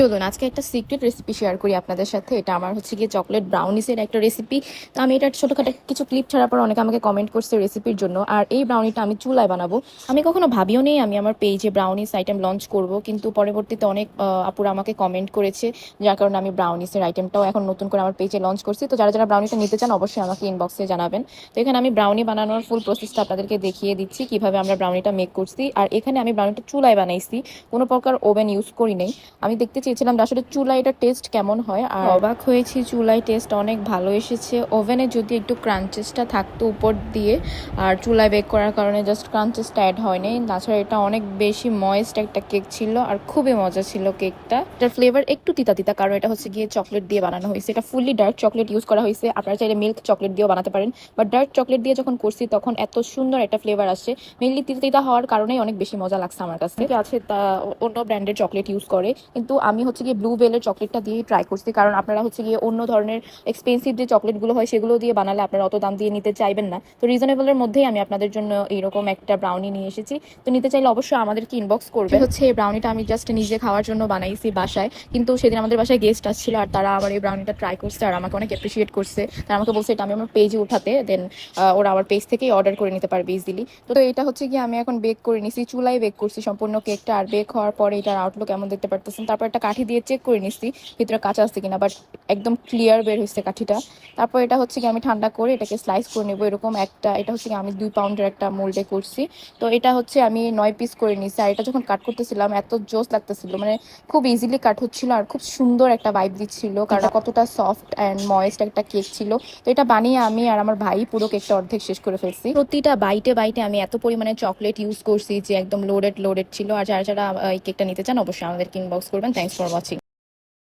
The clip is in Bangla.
চলুন আজকে একটা সিক্রেট রেসিপি শেয়ার করি আপনাদের সাথে। এটা আমার হচ্ছে গিয়ে চকলেট ব্রাউনিসের একটা রেসিপি। তো আমি এটা ছোটখাটো কিছু ক্লিপ ছাড়ার পর অনেকে আমাকে কমেন্ট করছে রেসিপির জন্য। আর এই ব্রাউনিটা আমি চুলায় বানাবো। আমি কখনো ভাবিও নেই আমি আমার পেজে ব্রাউনিস আইটেম লঞ্চ করব, কিন্তু পরবর্তীতে অনেক আপুরা আমাকে কমেন্ট করেছে, যার কারণে আমি ব্রাউনিসের আইটেমটাও এখন নতুন করে আমার পেজে লঞ্চ করছি। তো যারা যারা ব্রাউনিটা নিতে চান অবশ্যই আমাকে ইনবক্সে জানাবেন। তো এখানে আমি ব্রাউনি বানানোর ফুল প্রসেসটা আপনাদেরকে দেখিয়ে দিচ্ছি কিভাবে আমরা ব্রাউনিটা মেক করছি। আর এখানে আমি ব্রাউনিটা চুলায় বানাইছি, কোনো প্রকার ওভেন ইউজ করি নাই। আমি দেখতে চেয়েছিলাম যে আসলে চুলায় এটা টেস্ট কেমন হয়, আর অবাক হয়েছি, চুলায় টেস্ট অনেক ভালো এসেছে। ওভেনে যদি একটু ক্রাঞ্চেসটা থাকতো উপর দিয়ে, আর চুলায় বেক করার কারণে জাস্ট ক্রাঞ্চেসটা অ্যাড হয়নি। তাছাড়া এটা অনেক বেশি ময়েস্ট একটা কেক ছিল আর খুবই মজা ছিল কেকটা। এটার ফ্লেভার একটু তিতা তিতা, কারণ এটা হচ্ছে গিয়ে চকলেট দিয়ে বানানো হয়েছে। এটা ফুললি ডার্ক চকলেট ইউজ করা হয়েছে। আপনারা চাইলে মিল্ক চকলেট দিয়েও বানাতে পারেন, বাট ডার্ক চকলেট দিয়ে যখন করছি তখন এত সুন্দর একটা ফ্লেভার আসে। মেনলি তিতা তিতা হওয়ার কারণেই অনেক বেশি মজা লাগছে আমার কাছে। আছে তা অন্য ব্র্যান্ডের চকলেট ইউজ করে, কিন্তু আমি হচ্ছে গিয়ে ব্লু বেলের চকলেটটা দিয়ে ট্রাই করছি। কারণ আপনারা হচ্ছে গিয়ে অন্য ধরনের এক্সপেন্সিভ যে চকলেটগুলো হয় সেগুলো দিয়ে বানালে আপনারা অত দাম দিয়ে নিতে চাইবেন না। তো রিজনেবলের মধ্যেই আমি আপনাদের জন্য এইরকম একটা ব্রাউনি নিয়ে এসেছি। তো নিতে চাইলে অবশ্যই আমাদেরকে ইনবক্স করবে। হচ্ছে এই ব্রাউনিটা আমি জাস্ট নিজে খাওয়ার জন্য বানাইছি বাসায়, কিন্তু সেদিন আমাদের বাসায় গেস্ট আসছিল আর তারা আবার এই ব্রাউনিটা ট্রাই করছে আর আমাকে অনেক অ্যাপ্রিসিয়েট করছে। তারা আমাকে বলছে এটা আমি আমার পেজে উঠাতে, দেন ওরা আমার পেজ থেকেই অর্ডার করে নিতে পারবে ইজিলি। তো এটা হচ্ছে গিয়ে আমি এখন বেক করে নিছি, চুলায় বেক করছি সম্পূর্ণ কেকটা। আর বেক হওয়ার পরে এটার আউটলুক এমন দেখতে পারতেছেন। তারপর একটা কাঠি দিয়ে চেক করে নিচ্ছি ভিতরে কাঁচা আছে কিনা, বাট একদম ক্লিয়ার বের হয়েছে কাঠিটা। তারপর এটা হচ্ছে কি আমি ঠান্ডা করে এটাকে স্লাইস করে নেবো এরকম একটা। এটা হচ্ছে কি আমি 2 পাউন্ডের একটা মোল্ডে করছি। তো এটা হচ্ছে আমি 9 পিস করে নিচ্ছি। আর এটা যখন কাট করতেছিলাম এত জোস লাগতেছিল, মানে খুব ইজিলি কাট হচ্ছিল আর খুব সুন্দর একটা ভাইব দিচ্ছিল, কারণ কতটা সফট অ্যান্ড ময়েস্ট একটা কেক ছিল। তো এটা বানিয়ে আমি আর আমার ভাই পুরো কেকটা অর্ধেক শেষ করে ফেলছি। প্রতিটা বাইটে বাইটে আমি এত পরিমাণে চকলেট ইউজ করছি যে একদম লোডেড লোডেড ছিল। আর যারা যারা এই কেকটা নিতে চান অবশ্যই আমাদেরকে ইনবক্স করবেন। Thanks for watching.